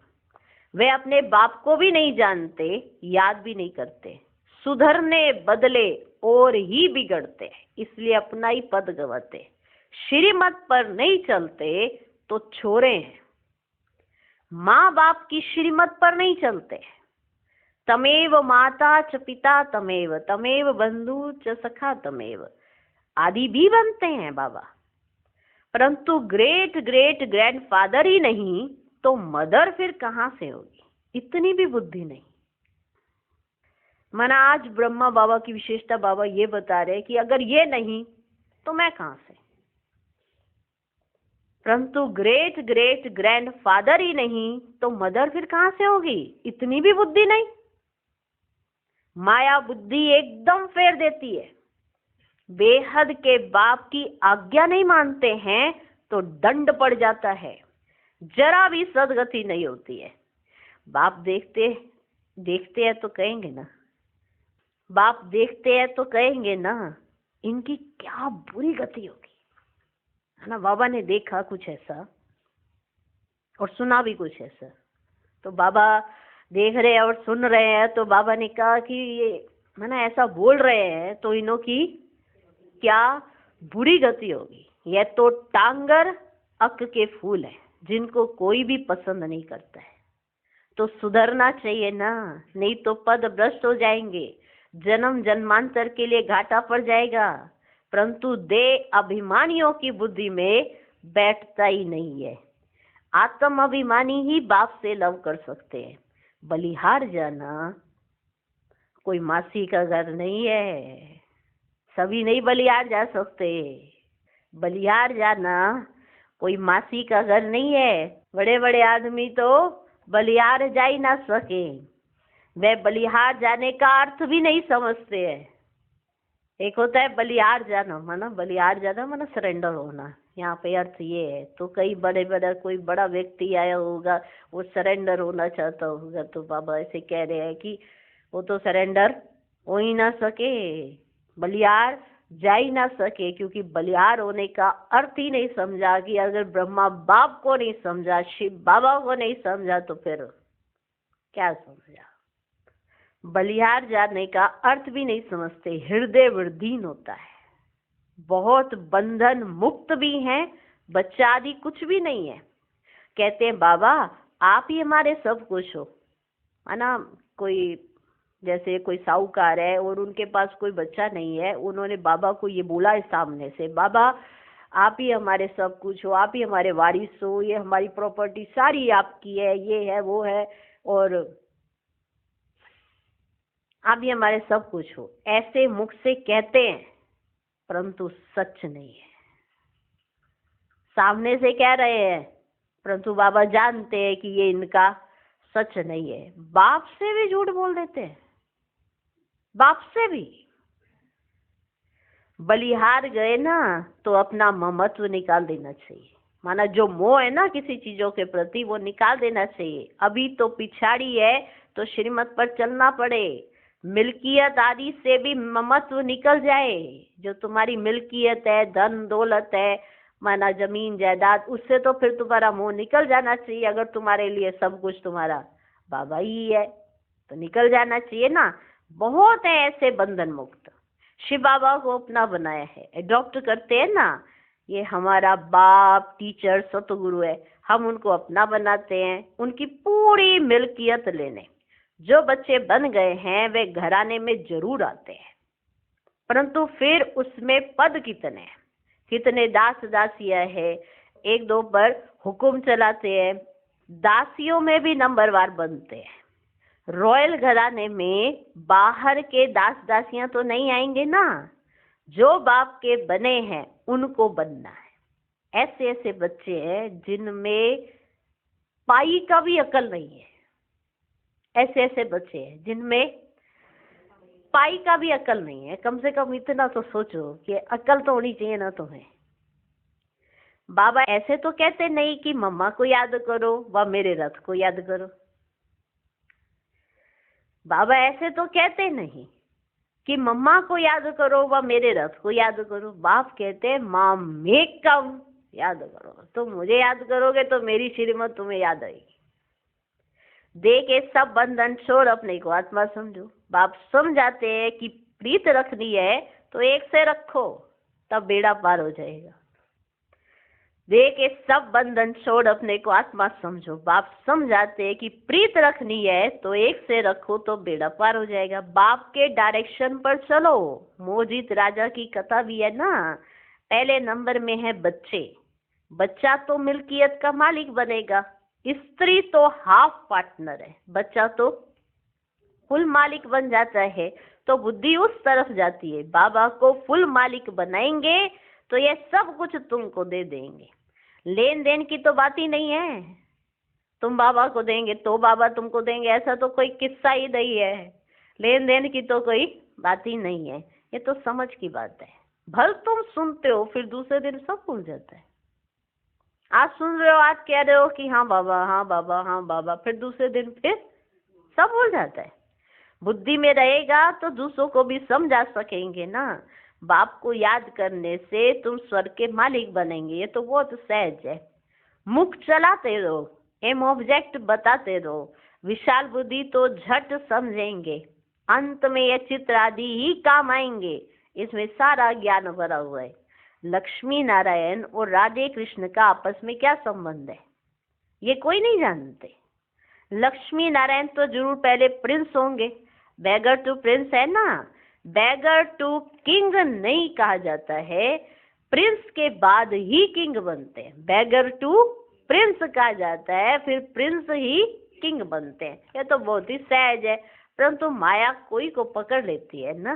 वे अपने बाप को भी नहीं जानते, याद भी नहीं करते, सुधरने बदले और ही बिगड़ते, इसलिए अपना ही पद गवाते, श्रीमत पर नहीं चलते तो छोरे हैं। माँ बाप की श्रीमत पर नहीं चलते। तमेव माता च पिता तमेव, तमेव बंधु च सखा तमेव, आदि भी बनते हैं बाबा, परंतु ग्रेट ग्रेट ग्रैंडफादर ही नहीं तो मदर फिर कहाँ से होगी, इतनी भी बुद्धि नहीं। माना आज ब्रह्मा बाबा की विशेषता बाबा ये बता रहे कि अगर ये नहीं तो मैं कहाँ से, परंतु ग्रेट ग्रेट ग्रैंडफादर ही नहीं तो मदर फिर कहाँ से होगी, इतनी भी बुद्धि नहीं। माया बुद्धि एकदम फेर देती है। बेहद के बाप की आज्ञा नहीं मानते हैं तो दंड पड़ जाता है, जरा भी सदगति नहीं होती है। बाप देखते हैं तो कहेंगे ना, बाप देखते हैं तो कहेंगे ना, इनकी क्या बुरी गति होगी, है ना। बाबा ने देखा कुछ ऐसा और सुना भी कुछ ऐसा, तो बाबा देख रहे हैं और सुन रहे हैं, तो बाबा ने कहा कि ये माना ऐसा बोल रहे हैं तो इन्हों की क्या बुरी गति होगी। ये तो टांगर अक के फूल है, जिनको कोई भी पसंद नहीं करता है, तो सुधरना चाहिए ना, नहीं तो पद भ्रष्ट हो जाएंगे, जन्म जन्मांतर के लिए घाटा पड़ जाएगा। परंतु दे अभिमानियों की बुद्धि में बैठता ही नहीं है। आत्म अभिमानी ही बाप से लव कर सकते हैं। बलिहार जाना कोई मासी का घर नहीं है, सभी नहीं बलिहार जा सकते। बलिहार जाना कोई मासी का घर नहीं है, बड़े बड़े आदमी तो बलिहार जा ही ना सके, वे बलिहार जाने का अर्थ भी नहीं समझते हैं। एक होता है बलिहार जाना, माना बलिहार जाना माना सरेंडर होना, यहाँ पे अर्थ ये है। तो कई बड़े बड़ा कोई बड़ा व्यक्ति आया होगा, वो सरेंडर होना चाहता होगा, तो बाबा ऐसे कह रहे हैं कि वो तो सरेंडर हो ही ना सके, बलिहार जा ही ना सके, क्योंकि बलिहार होने का अर्थ ही नहीं समझा। कि अगर ब्रह्मा बाप को नहीं समझा, शिव बाबा को नहीं समझा, तो फिर क्या समझा। बलिहार जाने का अर्थ भी नहीं समझते। हृदय वृद्धीन होता है, बहुत बंधन मुक्त भी हैं, बच्चा आदि कुछ भी नहीं है। कहते हैं बाबा आप ही हमारे सब कुछ हो, है ना। कोई जैसे कोई साहूकार है और उनके पास कोई बच्चा नहीं है, उन्होंने बाबा को ये बोला है सामने से, बाबा आप ही हमारे सब कुछ हो, आप ही हमारे वारिस हो, ये हमारी प्रॉपर्टी सारी आपकी है, ये है वो है, और आप ही हमारे सब कुछ हो। ऐसे मुख से कहते हैं परंतु सच नहीं है। सामने से कह रहे हैं परंतु बाबा जानते हैं कि ये इनका सच नहीं है। बाप से भी झूठ बोल देते हैं, बाप से भी। बलिहार गए ना तो अपना ममत्व निकाल देना चाहिए, माना जो मोह है ना किसी चीजों के प्रति, वो निकाल देना चाहिए। अभी तो पिछाड़ी है तो श्रीमत पर चलना पड़े। मिल्कियत आदि से भी ममत्व निकल जाए। जो तुम्हारी मिल्कियत है, धन दौलत है, माना जमीन जायदाद, उससे तो फिर तुम्हारा मोह निकल जाना चाहिए। अगर तुम्हारे लिए सब कुछ तुम्हारा बाबा ही है तो निकल जाना चाहिए ना। बहुत है ऐसे बंधन मुक्त। शिव बाबा को अपना बनाया है, एडॉप्ट करते हैं ना, ये हमारा बाप टीचर सतगुरु है, हम उनको अपना बनाते हैं, उनकी पूरी मिल्कियत लेने। जो बच्चे बन गए हैं वे घराने में जरूर आते हैं, परंतु फिर उसमें पद कितने, कितने दास दासियां है, एक दो पर हुक्म चलाते हैं, दासियों में भी नंबरवार बनते हैं। रॉयल घराने में बाहर के दास दासियां तो नहीं आएंगे ना, जो बाप के बने हैं उनको बनना है। ऐसे ऐसे बच्चे हैं जिनमें पाई का भी अकल नहीं है। ऐसे ऐसे बच्चे हैं जिनमें पाई का भी अकल नहीं है। कम से कम इतना तो सोचो कि अकल तो होनी चाहिए ना तुम्हें। बाबा ऐसे तो कहते नहीं कि मम्मा को याद करो व मेरे रथ को याद करो। बाबा ऐसे तो कहते नहीं कि मम्मा को याद करो व मेरे रथ को याद करो। बाप कहते मामेकम याद करो। तुम मुझे याद करोगे तो मेरी श्रीमत तुम्हें याद आएगी। दे के सब बंधन छोड़ अपने को आत्मा समझो। बाप समझाते हैं कि प्रीत रखनी है तो एक से रखो, तब बेड़ा पार हो जाएगा। दे के सब बंधन छोड़ अपने को आत्मा समझो। बाप समझाते हैं कि प्रीत रखनी है तो एक से रखो तो बेड़ा पार हो जाएगा। बाप के डायरेक्शन पर चलो। मोहजित राजा की कथा भी है ना। पहले नंबर में है बच्चे। बच्चा तो मिल्कियत का मालिक बनेगा, स्त्री तो हाफ पार्टनर है, बच्चा तो फुल मालिक बन जाता है। तो बुद्धि उस तरफ जाती है। बाबा को फुल मालिक बनाएंगे तो ये सब कुछ तुमको दे देंगे। लेन देन की तो बात ही नहीं है। तुम बाबा को देंगे तो बाबा तुमको देंगे, ऐसा तो कोई किस्सा ही नहीं है। लेन देन की तो कोई बात ही नहीं है। ये तो समझ की बात है। भल तुम सुनते हो फिर दूसरे दिन सब भूल जाता है। आज सुन रहे हो, आज कह रहे हो कि हाँ बाबा, हाँ बाबा, हाँ बाबा, फिर दूसरे दिन फिर सब भूल जाता है। बुद्धि में रहेगा तो दूसरों को भी समझा सकेंगे ना। बाप को याद करने से तुम स्वर्ग के मालिक बनेंगे। ये तो बहुत सहज है। मुख चलाते रहो, एम ऑब्जेक्ट बताते रहो। विशाल बुद्धि तो झट समझेंगे। अंत में ये चित्र आदि ही काम आएंगे। इसमें सारा ज्ञान भरा हुआ है। लक्ष्मी नारायण और राधे कृष्ण का आपस में क्या संबंध है ये कोई नहीं जानते। लक्ष्मी नारायण तो जरूर पहले प्रिंस होंगे। बैगर टू प्रिंस है ना। बैगर टू किंग नहीं कहा जाता है, प्रिंस के बाद ही किंग बनते हैं। बैगर टू प्रिंस कहा जाता है, फिर प्रिंस ही किंग बनते हैं। ये तो बहुत ही सहज है, परंतु माया कोई को पकड़ लेती है ना।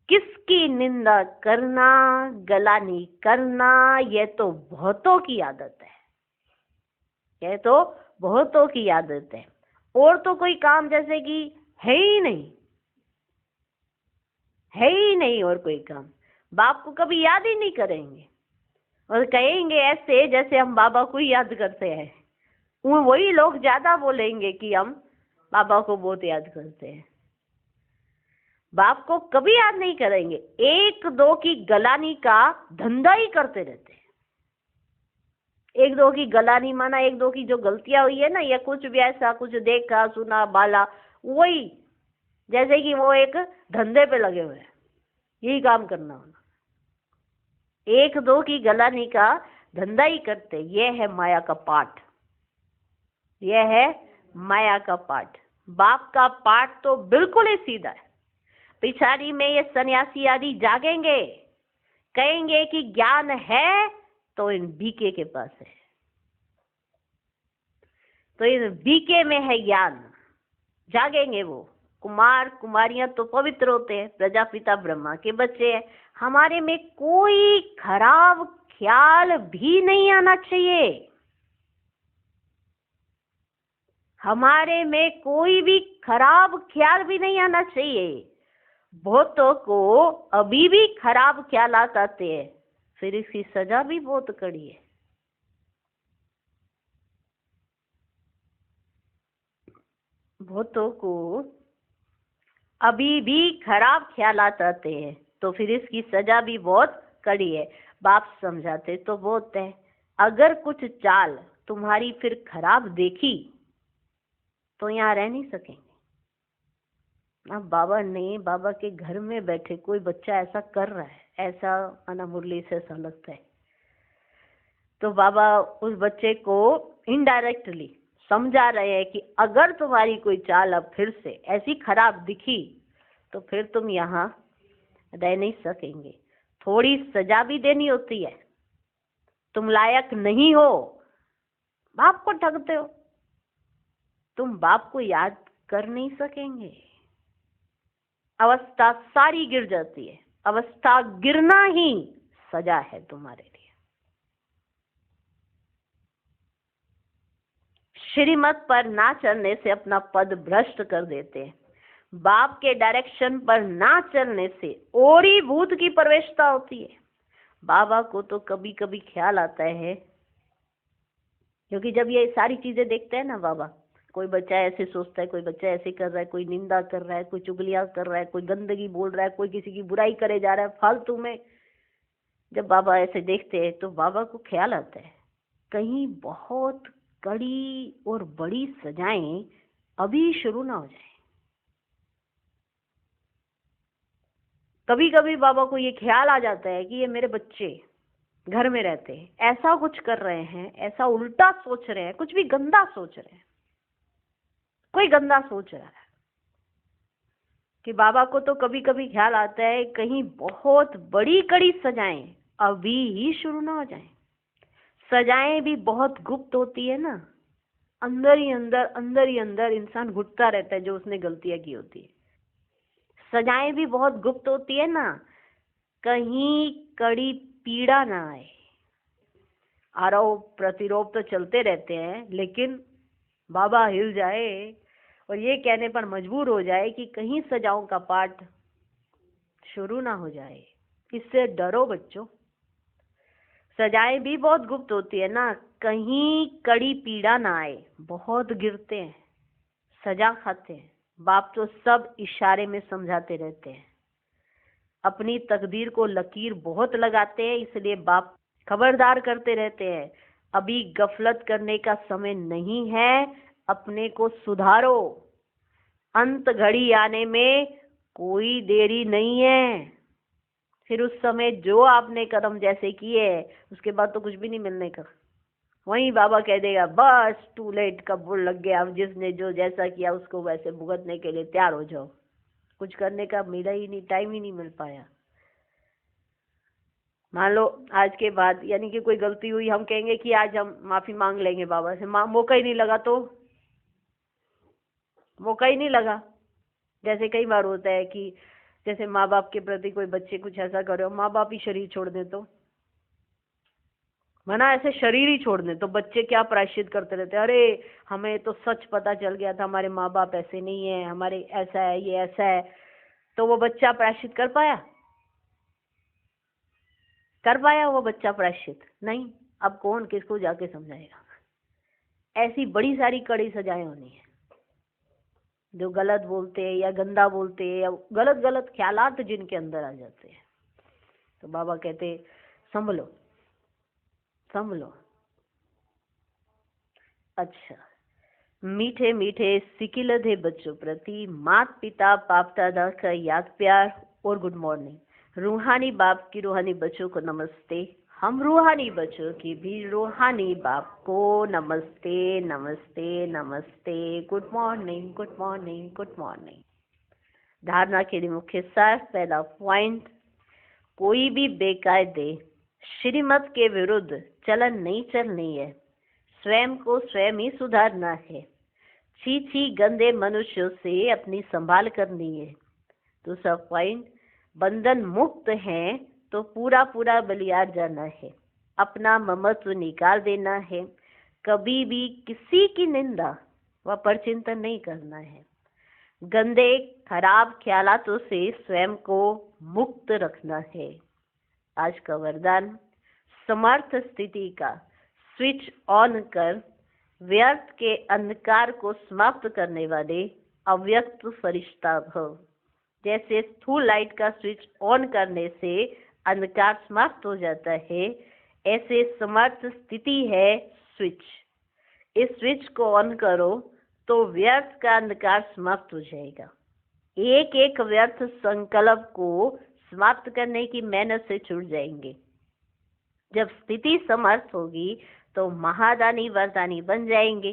किसकी निंदा करना, गलानी करना, ये तो बहुतों की आदत है। ये तो बहुतों की आदत है। और तो कोई काम जैसे कि है ही नहीं, है ही नहीं और कोई काम। बाप को कभी याद ही नहीं करेंगे और कहेंगे ऐसे जैसे हम बाबा को ही याद करते हैं। वही लोग ज्यादा बोलेंगे कि हम बाबा को बहुत याद करते हैं। बाप को कभी याद नहीं करेंगे। एक दो की गलानी का धंधा ही करते रहते हैं। एक दो की गलानी माना एक दो की जो गलतियां हुई है ना, या कुछ भी ऐसा कुछ देखा सुना बाला, वही जैसे कि वो एक धंधे पे लगे हुए हैं, यही काम करना होना। एक दो की गलानी का धंधा ही करते। ये है माया का पाठ। यह है माया का पाठ। बाप का पाठ तो बिल्कुल ही सीधा है। पिछाड़ी में ये सन्यासी आदि जागेंगे, कहेंगे कि ज्ञान है तो इन बीके के पास है, तो इन बीके में है ज्ञान। जागेंगे वो। कुमार कुमारियां तो पवित्र होते हैं, प्रजापिता ब्रह्मा के बच्चे हैं। हमारे में कोई खराब ख्याल भी नहीं आना चाहिए। हमारे में कोई भी खराब ख्याल भी नहीं आना चाहिए। बहुतों को अभी भी खराब ख्यालात आते हैं, फिर इसकी सजा भी बहुत कड़ी है। बहुतों को अभी भी खराब ख्यालात आते हैं, तो फिर इसकी सजा भी बहुत कड़ी है। बाप समझाते तो बहुत है। अगर कुछ चाल तुम्हारी फिर खराब देखी तो यहाँ रह नहीं सकेंगे। अब बाबा ने, बाबा के घर में बैठे कोई बच्चा ऐसा कर रहा है, ऐसा आना मुरली से ऐसा लगता है, तो बाबा उस बच्चे को इनडायरेक्टली समझा रहे हैं कि अगर तुम्हारी कोई चाल अब फिर से ऐसी खराब दिखी तो फिर तुम यहाँ रह नहीं सकेंगे। थोड़ी सजा भी देनी होती है। तुम लायक नहीं हो बाप को ठगते हो, तुम बाप को याद कर नहीं सकेंगे। अवस्था सारी गिर जाती है। अवस्था गिरना ही सजा है तुम्हारे लिए। श्रीमत पर ना चलने से अपना पद भ्रष्ट कर देते हैं। बाप के डायरेक्शन पर ना चलने से ओरी भूत की प्रवेशता होती है। बाबा को तो कभी कभी ख्याल आता है, क्योंकि जब ये सारी चीजें देखते हैं ना बाबा, कोई बच्चा ऐसे सोचता है, कोई बच्चा ऐसे कर रहा है, कोई निंदा कर रहा है, कोई चुगलियां कर रहा है, कोई गंदगी बोल रहा है, कोई किसी की बुराई करे जा रहा है फालतू में। जब बाबा ऐसे देखते हैं तो बाबा को ख्याल आता है कहीं बहुत कड़ी और बड़ी सजाएं अभी शुरू ना हो जाए। कभी कभी बाबा को ये ख्याल आ जाता है कि ये मेरे बच्चे घर में रहते हैं, ऐसा कुछ कर रहे हैं, ऐसा उल्टा सोच रहे हैं, कुछ भी गंदा सोच रहे हैं, कोई गंदा सोच रहा है, कि बाबा को तो कभी कभी ख्याल आता है कहीं बहुत बड़ी कड़ी सजाएं अभी ही शुरू ना हो जाएं। सजाएं भी बहुत गुप्त होती है ना, अंदर ही अंदर इंसान घुटता रहता है जो उसने गलतियां की होती है। सजाएं भी बहुत गुप्त होती है ना, कहीं कड़ी पीड़ा ना आए। आरोप प्रतिरोप तो चलते रहते हैं, लेकिन बाबा हिल जाए और ये कहने पर मजबूर हो जाए कि कहीं सजाओं का पाठ शुरू ना हो जाए। इससे डरो बच्चों। सजाएं भी बहुत गुप्त होती है ना, कहीं कड़ी पीड़ा ना आए। बहुत गिरते हैं, सजा खाते हैं। बाप तो सब इशारे में समझाते रहते हैं। अपनी तकदीर को लकीर बहुत लगाते हैं, इसलिए बाप खबरदार करते रहते हैं, अभी गफलत करने का समय नहीं है, अपने को सुधारो। अंत घड़ी आने में कोई देरी नहीं है। फिर उस समय जो आपने कर्म जैसे किए उसके बाद तो कुछ भी नहीं मिलने का। वहीं बाबा कह देगा बस टू लेट, कब वो लग गया, अब जिसने जो जैसा किया उसको वैसे भुगतने के लिए तैयार हो जाओ। कुछ करने का मिला ही नहीं, टाइम ही नहीं मिल पाया। मान लो आज के बाद यानी कि कोई गलती हुई, हम कहेंगे कि आज हम माफी मांग लेंगे बाबा से, मौका ही नहीं लगा तो मौका ही नहीं लगा। जैसे कई बार होता है कि जैसे माँ बाप के प्रति कोई बच्चे कुछ ऐसा करे, माँ बाप ही शरीर छोड़ दे तो, मना ऐसे शरीर ही छोड़ दे तो बच्चे क्या प्रायश्चित करते रहते, अरे हमें तो सच पता चल गया था, हमारे माँ बाप ऐसे नहीं है, हमारे ऐसा है, ये ऐसा है। तो वो बच्चा प्रायश्चित कर पाया? कर पाया वो बच्चा प्रायश्चित? नहीं। अब कौन किसको जाके समझाएगा? ऐसी बड़ी सारी कड़ी सजाएं होनी है। जो गलत बोलते हैं या गंदा बोलते हैं या गलत गलत ख्यालात जिनके अंदर आ जाते हैं, तो बाबा कहते संभलो संभलो। अच्छा, मीठे मीठे सिकिलधे बच्चों प्रति माता पिता बाप दादा का याद प्यार और गुड मॉर्निंग। रूहानी बाप की रूहानी बच्चों को नमस्ते। हम रूहानी बच्चों की भी रूहानी बाप को नमस्ते नमस्ते नमस्ते। Good morning good morning good morning. धारणा के लिए मुख्य सार। पहला पॉइंट, कोई भी बेकायदे श्रीमत के विरुद्ध चलन नहीं चलनी है, स्वयं को स्वयं ही सुधारना है। छी गंदे मनुष्यों से अपनी संभाल करनी है। दूसरा पॉइंट, बंधन मुक्त हैं तो पूरा पूरा बलियार जाना है, अपना ममत्व निकाल देना है, कभी भी किसी की निंदा व परचिंतन नहीं करना है। गंदे खराब ख्यालातों से स्वयं को मुक्त रखना है। आज का वरदान, समर्थ स्थिति का स्विच ऑन कर व्यर्थ के अंधकार को समाप्त करने वाले अव्यक्त फरिश्ता भव। जैसे स्थूल लाइट का स्विच ऑन करने से अंधकार समाप्त हो जाता है, ऐसे समर्थ स्थिति है स्विच। इस स्विच को ऑन करो तो व्यर्थ का अंधकार समाप्त हो जाएगा। एक एक व्यर्थ संकल्प को समाप्त करने की मेहनत से छूट जाएंगे। जब स्थिति समर्थ होगी तो महादानी वरदानी बन जाएंगे,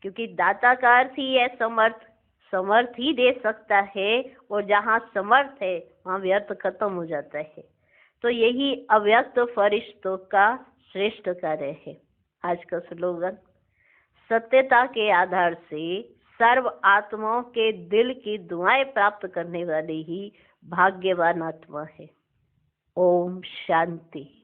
क्योंकि दाता का अर्थ ही है समर्थ। समर्थ ही दे सकता है, और जहाँ समर्थ है वहाँ व्यर्थ खत्म हो जाता है। तो यही अव्यक्त फरिश्तों का श्रेष्ठ कार्य है। आज का स्लोगन, सत्यता के आधार से सर्व आत्माओं के दिल की दुआएं प्राप्त करने वाली ही भाग्यवान आत्मा है। ओम शांति।